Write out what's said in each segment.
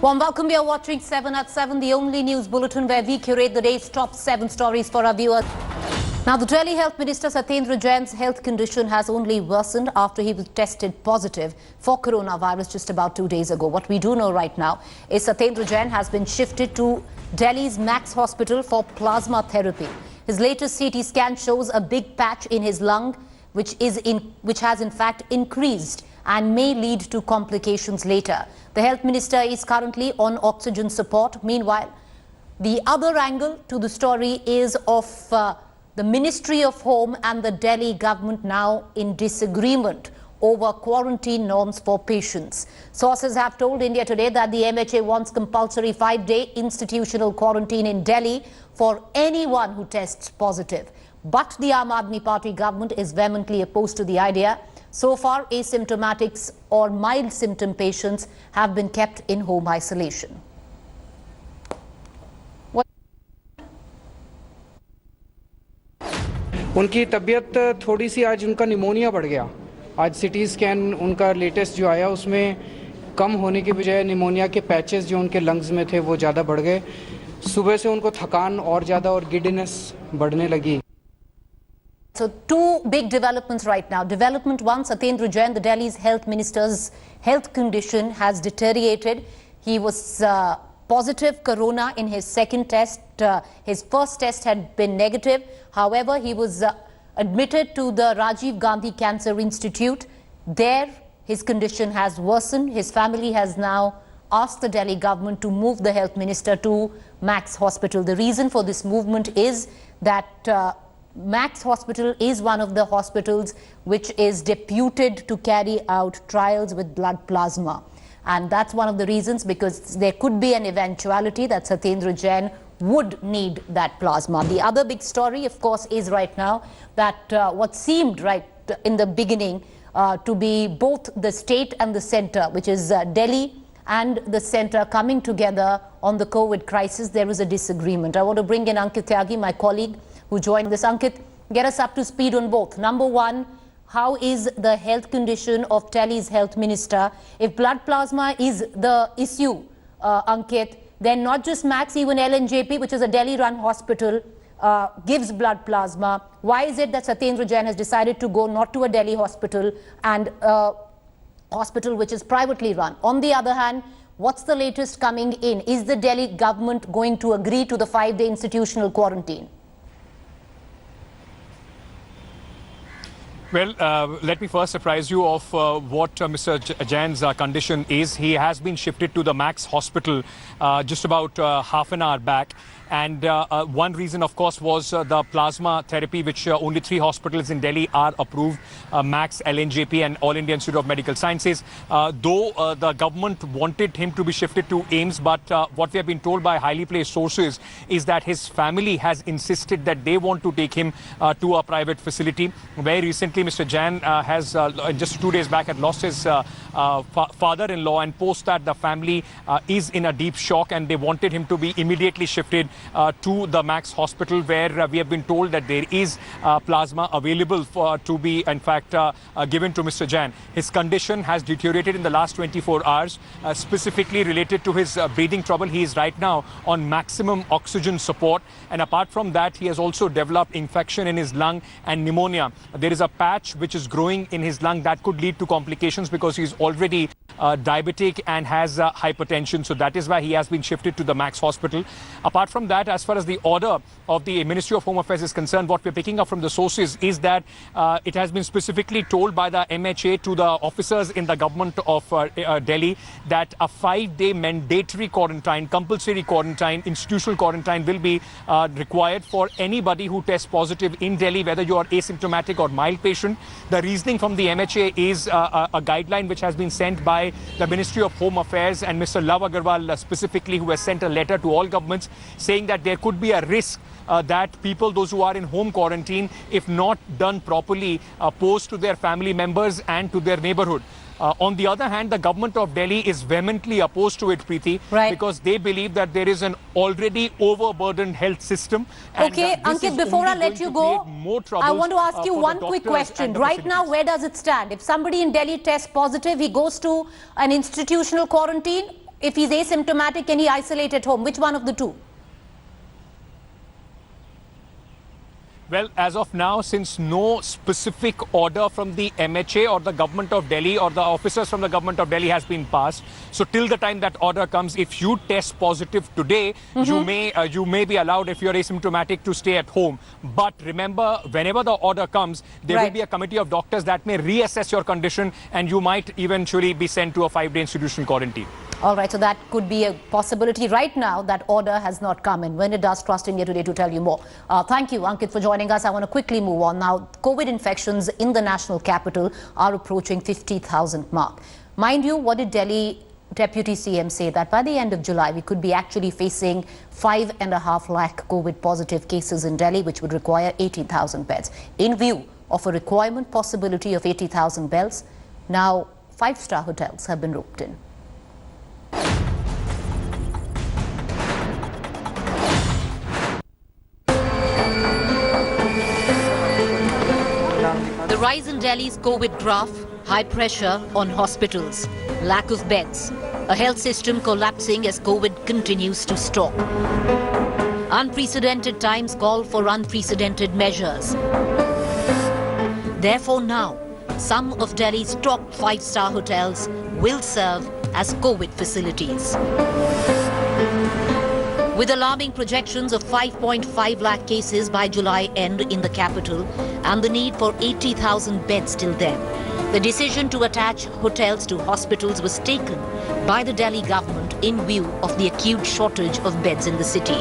Warm welcome. You are watching 7 at 7, the only news bulletin where we curate the day's top 7 stories for our viewers. Now, the Delhi Health Minister Satyendar Jain's health condition has only worsened after he was tested positive for coronavirus just about 2 days ago. What we do know right now is Satyendar Jain has been shifted to Delhi's Max Hospital for plasma therapy. His latest CT scan shows a big patch in his lung, which has in fact increased and may lead to complications later. The health minister is currently on oxygen support. Meanwhile, the other angle to the story is of the Ministry of Home and the Delhi government now in disagreement over quarantine norms for patients. Sources have told India Today that the MHA wants compulsory 5-day institutional quarantine in Delhi for anyone who tests positive. But the Aam Aadmi Party government is vehemently opposed to the idea. So far, asymptomatics or mild symptom patients have been kept in home isolation. उनकी तबीयत थोड़ी सी आज उनका pneumonia बढ़ गया। आज CT scan उनका latest जो आया उसमें कम होने के बजाय निमोनिया के पैचेस जो उनके लंग्स में थे वो ज़्यादा बढ़ गए। सुबह से उनको थकान और ज़्यादा और गिडीनेस बढ़ने लगी। So two big developments right now. Development one, Satyendar Jain, the Delhi's health minister's health condition has deteriorated. He was positive corona in his second test. His first test had been negative. However, he was admitted to the Rajiv Gandhi Cancer Institute. There, his condition has worsened. His family has now asked the Delhi government to move the health minister to Max Hospital. The reason for this movement is that Max Hospital is one of the hospitals which is deputed to carry out trials with blood plasma. And that's one of the reasons, because there could be an eventuality that Satyendar Jain would need that plasma. The other big story, of course, is right now that what seemed right in the beginning to be both the state and the center, which is Delhi and the center coming together on the COVID crisis, there is a disagreement. I want to bring in Ankit Tyagi, my colleague, who joined this. Ankit, get us up to speed on both. Number one, how is the health condition of Delhi's health minister? If blood plasma is the issue, Ankit, then not just Max, even LNJP, which is a Delhi-run hospital, gives blood plasma. Why is it that Satyendar Jain has decided to go not to a Delhi hospital and hospital which is privately run? On the other hand, what's the latest coming in? Is the Delhi government going to agree to the 5-day institutional quarantine? Well, let me first apprise you of what Mr. Jain's condition is. He has been shifted to the Max Hospital just about half an hour back. And one reason, of course, was the plasma therapy, which only 3 hospitals in Delhi are approved, Max, LNJP and All India Institute of Medical Sciences. Though the government wanted him to be shifted to AIIMS, but what we have been told by highly placed sources is that his family has insisted that they want to take him to a private facility. Very recently, Mr. Jain has, just 2 days back, had lost his father-in-law, and post that the family is in a deep shock, and they wanted him to be immediately shifted to the Max Hospital, where we have been told that there is plasma available to be, in fact, given to Mr. Jain. His condition has deteriorated in the last 24 hours, specifically related to his breathing trouble. He is right now on maximum oxygen support, and apart from that, he has also developed infection in his lung and pneumonia. There is a patch which is growing in his lung that could lead to complications, because he is already diabetic and has hypertension. So that is why he has been shifted to the Max Hospital. Apart from that, as far as the order of the Ministry of Home Affairs is concerned, what we're picking up from the sources is that it has been specifically told by the MHA to the officers in the government of Delhi that a 5-day mandatory quarantine, compulsory quarantine, institutional quarantine will be required for anybody who tests positive in Delhi, whether you are asymptomatic or mild patient. The reasoning from the MHA is a guideline which has been sent by the Ministry of Home Affairs and Mr. Love Agarwal specifically, who has sent a letter to all governments saying that there could be a risk that people, those who are in home quarantine, if not done properly, pose to their family members and to their neighborhood. On the other hand, the government of Delhi is vehemently opposed to it, Preeti, because they believe that there is an already overburdened health system. Okay, Ankit, before I let you go, I want to ask you one quick question. Right now, where does it stand? If somebody in Delhi tests positive, he goes to an institutional quarantine. if he's asymptomatic, can he isolate at home? Which one of the two? Well, as of now, since no specific order from the MHA or the government of Delhi or the officers from the government of Delhi has been passed, so till the time that order comes, if you test positive today, you may be allowed, if you're asymptomatic, to stay at home. But remember, whenever the order comes, there will be a committee of doctors that may reassess your condition, and you might eventually be sent to a 5-day institutional quarantine. All right, so that could be a possibility. Right now, that order has not come in. When it does, Trust India Today to tell you more. Thank you, Ankit, for joining us. I want to quickly move on now. COVID infections in the national capital are approaching 50,000 mark. Mind you, what did Delhi Deputy CM say? That by the end of July, we could be actually facing 5.5 lakh COVID positive cases in Delhi, which would require 80,000 beds. In view of a requirement possibility of 80,000 beds, now 5-star hotels have been roped in. The rise in Delhi's COVID graph, high pressure on hospitals, lack of beds, a health system collapsing as COVID continues to stall. Unprecedented times call for unprecedented measures. Therefore now, some of Delhi's top 5-star hotels will serve as COVID facilities. With alarming projections of 5.5 lakh cases by July end in the capital and the need for 80,000 beds till then, the decision to attach hotels to hospitals was taken by the Delhi government in view of the acute shortage of beds in the city.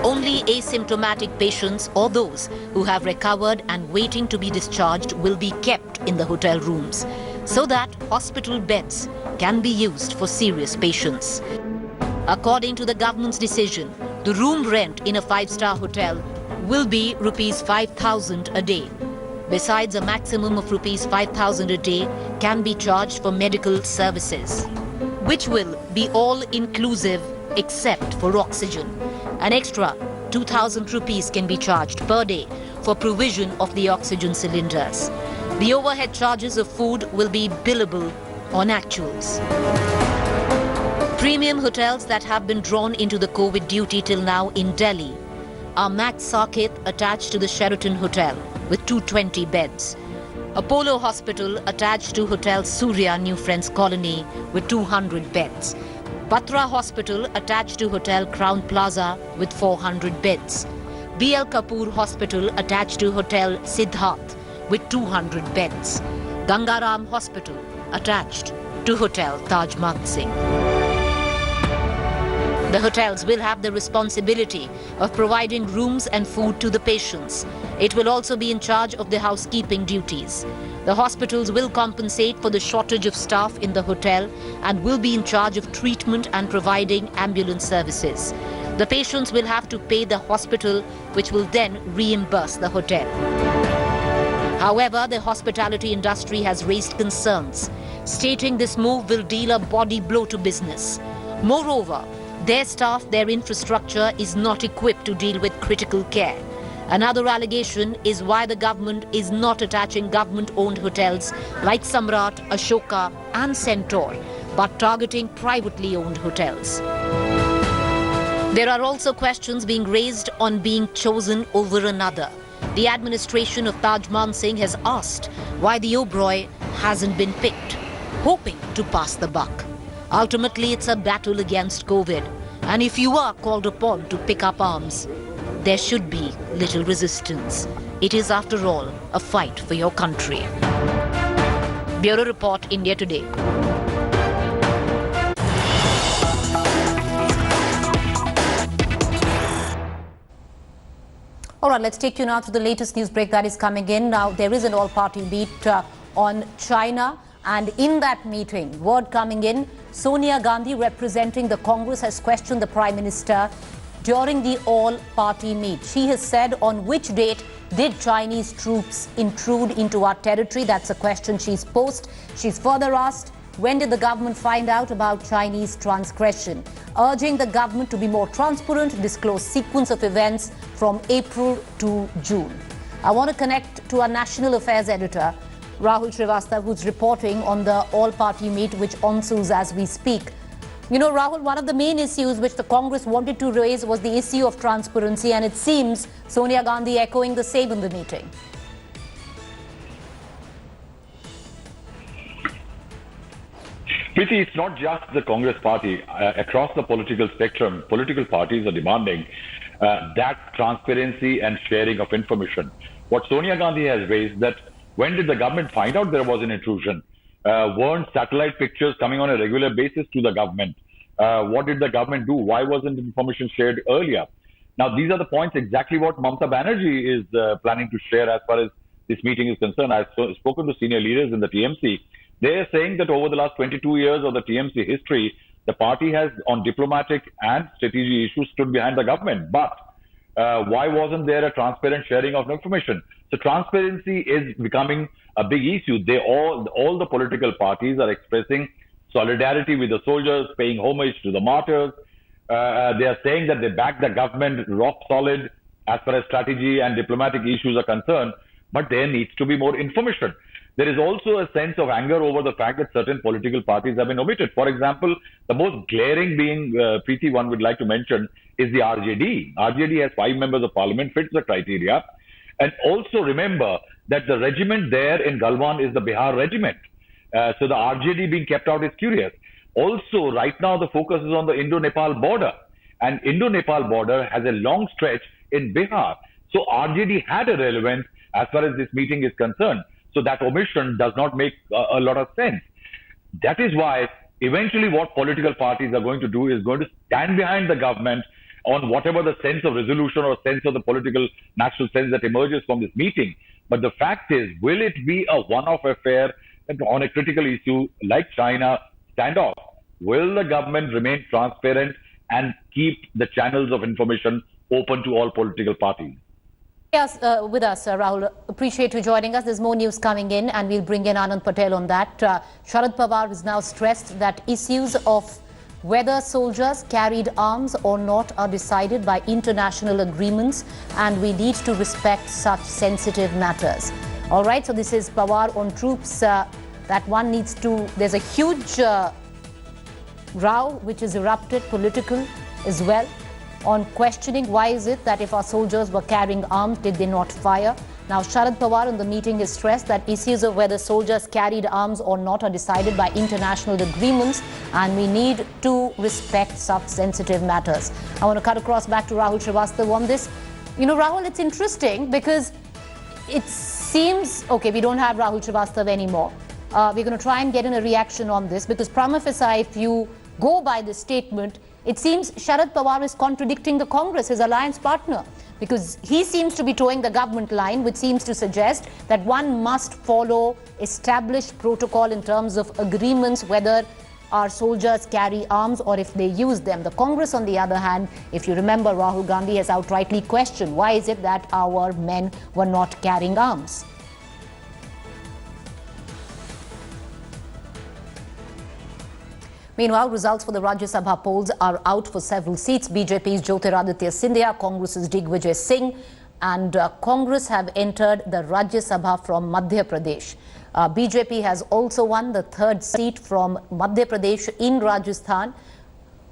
Only asymptomatic patients or those who have recovered and waiting to be discharged will be kept in the hotel rooms so that hospital beds can be used for serious patients. According to the government's decision, the room rent in a 5-star hotel will be rupees 5,000 a day. Besides, a maximum of rupees 5,000 a day can be charged for medical services, which will be all inclusive except for oxygen. An extra 2,000 rupees can be charged per day for provision of the oxygen cylinders. The overhead charges of food will be billable on actuals. Premium hotels that have been drawn into the COVID duty till now in Delhi are Max Saket attached to the Sheraton Hotel with 220 beds, Apollo Hospital attached to Hotel Surya New Friends Colony with 200 beds, Batra Hospital attached to Hotel Crown Plaza with 400 beds, BL Kapoor Hospital attached to Hotel Siddharth with 200 beds, Gangaram Hospital attached to Hotel Taj Mansingh. The hotels will have the responsibility of providing rooms and food to the patients. It will also be in charge of the housekeeping duties. The hospitals will compensate for the shortage of staff in the hotel and will be in charge of treatment and providing ambulance services. The patients will have to pay the hospital, which will then reimburse the hotel. However, the hospitality industry has raised concerns, stating this move will deal a body blow to business. Moreover, their staff, their infrastructure is not equipped to deal with critical care. Another allegation is why the government is not attaching government-owned hotels like Samrat, Ashoka and Centaur, but targeting privately owned hotels. There are also questions being raised on being chosen over another. The administration of Taj Mansingh has asked why the Oberoi hasn't been picked, hoping to pass the buck. Ultimately, it's a battle against COVID. And if you are called upon to pick up arms, there should be little resistance. It is, after all, a fight for your country. Bureau Report, India Today. All right, let's take you now to the latest news break that is coming in. Now, there is an all-party meet on China. And in that meeting, word coming in, Sonia Gandhi, representing the Congress, has questioned the Prime Minister during the all-party meet. She has said, on which date did Chinese troops intrude into our territory? That's a question she's posed. She's further asked, when did the government find out about Chinese transgression? Urging the government to be more transparent, disclose sequence of events from April to June. I want to connect to our National Affairs editor, Rahul Srivastava, who's reporting on the all-party meet which ensues as we speak. You know, Rahul, one of the main issues which the Congress wanted to raise was the issue of transparency, and it seems Sonia Gandhi echoing the same in the meeting. Preeti, it's not just the Congress party. Across the political spectrum, political parties are demanding that transparency and sharing of information. What Sonia Gandhi has raised, that when did the government find out there was an intrusion? Weren't satellite pictures coming on a regular basis to the government? What did the government do? Why wasn't information shared earlier? Now, these are the points exactly what Mamata Banerjee is planning to share as far as this meeting is concerned. I've spoken to senior leaders in the TMC. They are saying that over the last 22 years of the TMC history, the party has, on diplomatic and strategic issues, stood behind the government. But why wasn't there a transparent sharing of information? So transparency is becoming a big issue. All the political parties are expressing solidarity with the soldiers, paying homage to the martyrs. They are saying that they back the government rock solid as far as strategy and diplomatic issues are concerned. But there needs to be more information. There is also a sense of anger over the fact that certain political parties have been omitted. For example, the most glaring being, Preeti, one would like to mention, is the RJD. RJD has 5 members of parliament, fits the criteria. And also remember that the regiment there in Galwan is the Bihar regiment. So the RJD being kept out is curious. Also, right now the focus is on the Indo-Nepal border. And Indo-Nepal border has a long stretch in Bihar. So RJD had a relevance as far as this meeting is concerned. So that omission does not make a lot of sense. That is why eventually what political parties are going to do is going to stand behind the government on whatever the sense of resolution or sense of the political national sense that emerges from this meeting. But the fact is, will it be a one-off affair on a critical issue like China standoff? Will the government remain transparent and keep the channels of information open to all political parties? Yes, with us, Rahul. Appreciate you joining us. There's more news coming in, and we'll bring in Anand Patel on that. Sharad Pawar has now stressed that issues of whether soldiers carried arms or not are decided by international agreements, and we need to respect such sensitive matters. All right, so this is Pawar on troops. That one needs to. There's a huge row which is erupted, political as well, on questioning why is it that if our soldiers were carrying arms, did they not fire? Now, Sharad Pawar in the meeting has stressed that issues of whether soldiers carried arms or not are decided by international agreements, and we need to respect such sensitive matters. I want to cut across back to Rahul Srivastava on this. You know, Rahul, it's interesting because it seems, okay, we don't have Rahul Srivastava anymore. We're going to try and get in a reaction on this because prima facie, if you go by this statement, it seems Sharad Pawar is contradicting the Congress, his alliance partner, because he seems to be towing the government line, which seems to suggest that one must follow established protocol in terms of agreements, whether our soldiers carry arms or if they use them. The Congress, on the other hand, if you remember, Rahul Gandhi has outrightly questioned why is it that our men were not carrying arms. Meanwhile, results for the Rajya Sabha polls are out for several seats. BJP's Jyotiraditya Scindia, Congress's Digvijay Singh, and Congress have entered the Rajya Sabha from Madhya Pradesh. BJP has also won the 3rd seat from Madhya Pradesh in Rajasthan.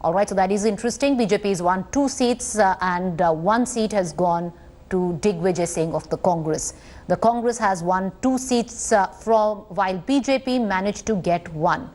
All right, so that is interesting. BJP has won 2 seats and 1 seat has gone to Digvijay Singh of the Congress. The Congress has won 2 seats while BJP managed to get 1.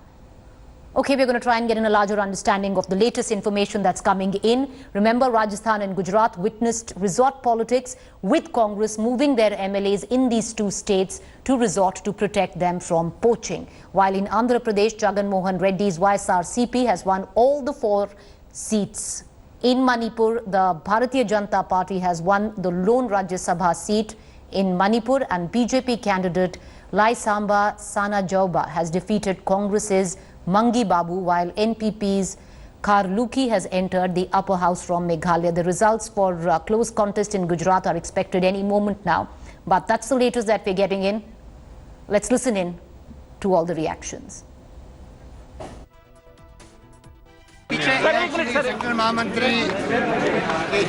Okay, we're going to try and get in a larger understanding of the latest information that's coming in. Remember, Rajasthan and Gujarat witnessed resort politics with Congress moving their MLAs in these 2 states to resort to protect them from poaching. While in Andhra Pradesh, Jagan Mohan Reddy's YSRCP has won all the 4 seats. In Manipur, the Bharatiya Janata Party has won the lone Rajya Sabha seat in Manipur, and BJP candidate Lai Samba Sanajauba has defeated Congress's Mangi Babu, while NPP's Karluki has entered the upper house from Meghalaya. The results for close contest in Gujarat are expected any moment now. But that's the latest that we're getting in. Let's listen in to all the reactions. Central महामंत्री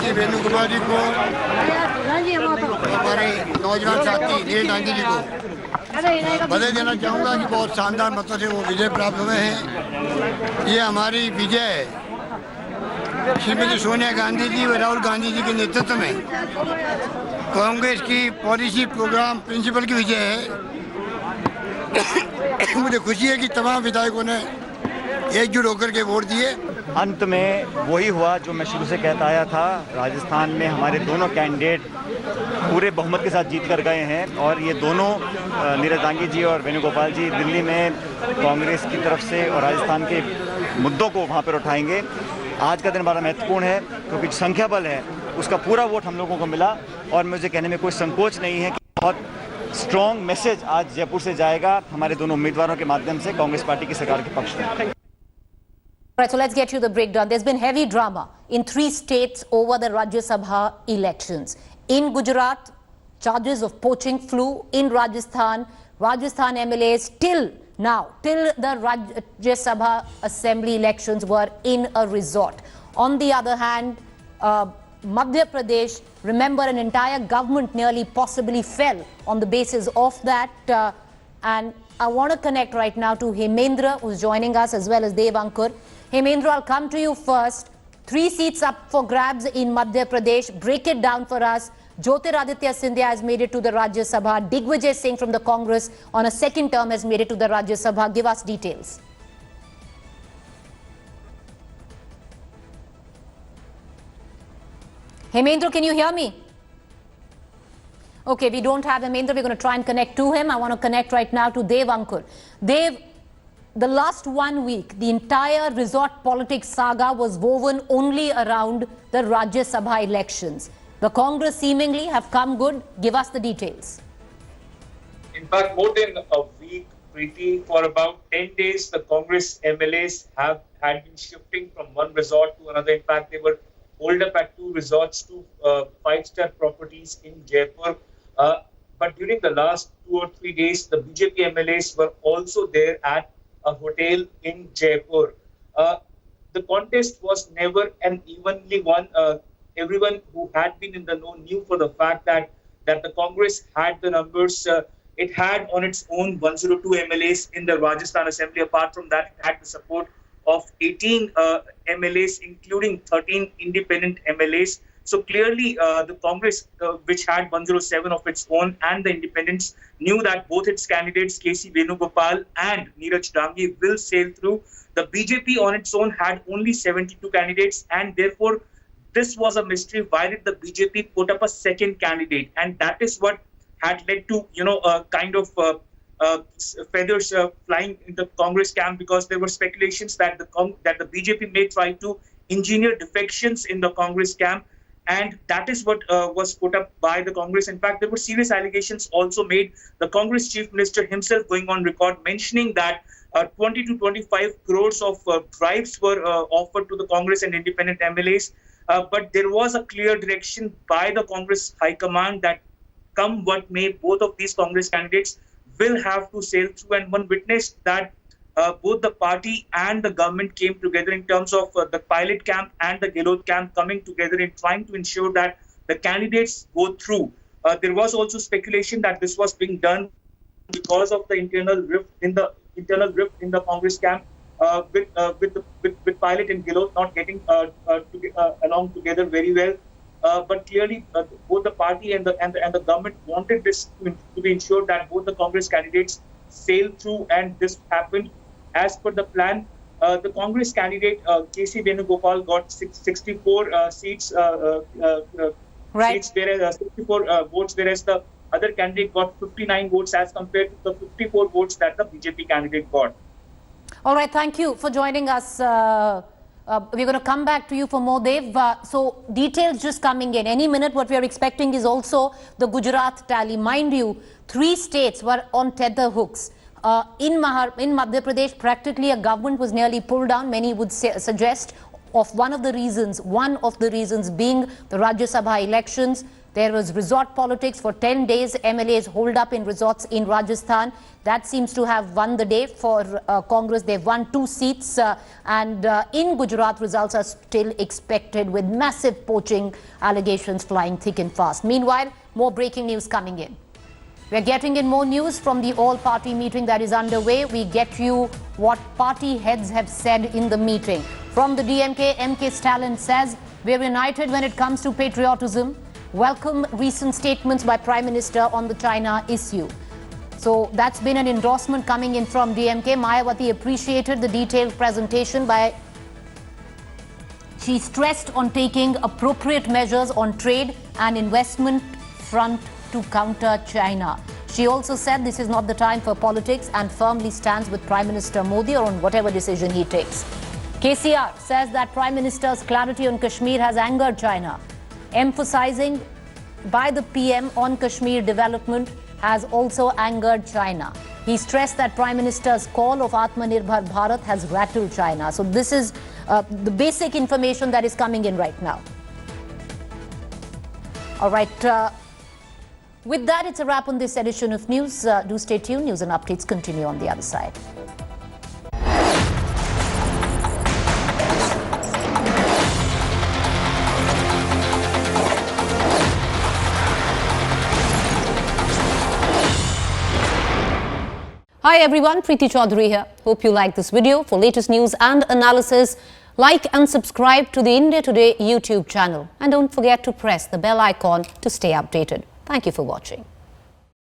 के वेणुगोपाल जी को, हमारे नौजवान साथी नील गांधी जी को बधाई देना चाहूँगा कि बहुत शानदार मतों से वो विजय प्राप्त हुए हैं। ये हमारी विजय श्रीमती सोनिया गांधी जी व राहुल गांधी जी के नेतृत्व में कांग्रेस की पॉलिसी, प्रोग्राम, प्रिंसिपल की विजय है। मुझे खुशी है कि तमाम विधायकों ने एकजुट होकर के वोट दिए। अंत में वही हुआ जो मैं शुरू से कहता आया था। राजस्थान में हमारे दोनों कैंडिडेट पूरे बहुमत के साथ जीत कर गए हैं और ये दोनों नीरज दांगी जी और वेणुगोपाल जी दिल्ली में कांग्रेस की तरफ से और राजस्थान के मुद्दों को वहाँ पर उठाएंगे। आज का दिन बड़ा महत्वपूर्ण है क्योंकि संख्या बल है उसका पूरा वोट हम लोगों को मिला और मुझे कहने में कोई संकोच नहीं है कि बहुत स्ट्रॉन्ग मैसेज आज जयपुर से जाएगा हमारे दोनों उम्मीदवारों के माध्यम से कांग्रेस पार्टी की सरकार के पक्ष में। Right, so let's get you the breakdown. There's been heavy drama in 3 states over the Rajya Sabha elections. In Gujarat, charges of poaching flew. In Rajasthan MLAs till the Rajya Sabha assembly elections were in a resort. On the other hand, Madhya Pradesh, remember, an entire government nearly possibly fell on the basis of that. And I want to connect right now to Hemendra, who's joining us, as well as Dev Ankur. Hemendra, I'll come to you first. 3 seats up for grabs in Madhya Pradesh. Break it down for us. Jyotiraditya Scindia has made it to the Rajya Sabha. Digvijay Singh from the Congress on a second term has made it to the Rajya Sabha. Give us details. Hemendra, can you hear me? Okay, we don't have Hemendra. We're going to try and connect to him. I want to connect right now to Dev Ankur. Dev, the last 1 week, the entire resort politics saga was woven only around the Rajya Sabha elections. The Congress seemingly have come good. Give us the details. In fact, more than a week, Preeti, for about 10 days, the Congress MLAs had been shifting from one resort to another. In fact, they were holed up at 2 resorts, 2 5-star properties in Jaipur. But during the last 2 or 3 days, the BJP MLAs were also there at a hotel in Jaipur. The contest was never an evenly won. Everyone who had been in the know knew for the fact that the Congress had the numbers. It had on its own 102 MLAs in the Rajasthan Assembly. Apart from that, it had the support of 18 MLAs, including 13 independent MLAs. So clearly, the Congress, which had 107 of its own, and the independents knew that both its candidates, K.C. Venugopal and Neeraj Dangi, will sail through. The BJP on its own had only 72 candidates, and therefore, this was a mystery. Why did the BJP put up a second candidate? And that is what had led to, a kind of feathers flying in the Congress camp, because there were speculations that the BJP may try to engineer defections in the Congress camp. And that is what was put up by the Congress. In fact, there were serious allegations also made. The Congress chief minister himself going on record mentioning that 20 to 25 crores of bribes were offered to the Congress and independent MLAs. But there was a clear direction by the Congress High Command that come what may, both of these Congress candidates will have to sail through. And one witnessed that both the party and the government came together in terms of the pilot camp and the Gehlot camp coming together in trying to ensure that the candidates go through. There was also speculation that this was being done because of the internal rift in the Congress camp, with Pilot and Gehlot not getting along together very well. But clearly, both the party and the government wanted this to be ensured that both the Congress candidates sail through, and this happened as per the plan. The Congress candidate K.C. Venugopal got 64 seats, Right. seats, whereas 64 votes, whereas the other candidate got 59 votes as compared to the 54 votes that the BJP candidate got. All right, thank you for joining us. We're going to come back to you for more, Dev. So details just coming in. Any minute, what we are expecting is also the Gujarat tally. Mind you, 3 states were on tether hooks. In Madhya Pradesh, practically a government was nearly pulled down. Many would suggest of one of the reasons being the Rajya Sabha elections. There was resort politics for 10 days. MLAs holed up in resorts in Rajasthan. That seems to have won the day for Congress. They've won 2 seats. And in Gujarat, results are still expected with massive poaching allegations flying thick and fast. Meanwhile, more breaking news coming in. We're getting in more news from the all-party meeting that is underway. We get you what party heads have said in the meeting. From the DMK, MK Stalin says, we're united when it comes to patriotism. Welcome recent statements by Prime Minister on the China issue. So that's been an endorsement coming in from DMK. Mayawati appreciated the detailed presentation she stressed on taking appropriate measures on trade and investment front to counter China. She also said this is not the time for politics and firmly stands with Prime Minister Modi on whatever decision he takes. KCR says that Prime Minister's clarity on Kashmir has angered China. Emphasizing by the PM on Kashmir development has also angered China. He stressed that Prime Minister's call of Atmanirbhar Bharat has rattled China. So this is the basic information that is coming in right now. All right. With that, it's a wrap on this edition of news. Do stay tuned. News and updates continue on the other side. Hi everyone, Preeti Chaudhary here. Hope you like this video. For latest news and analysis, like and subscribe to the India Today YouTube channel. And don't forget to press the bell icon to stay updated. Thank you for watching.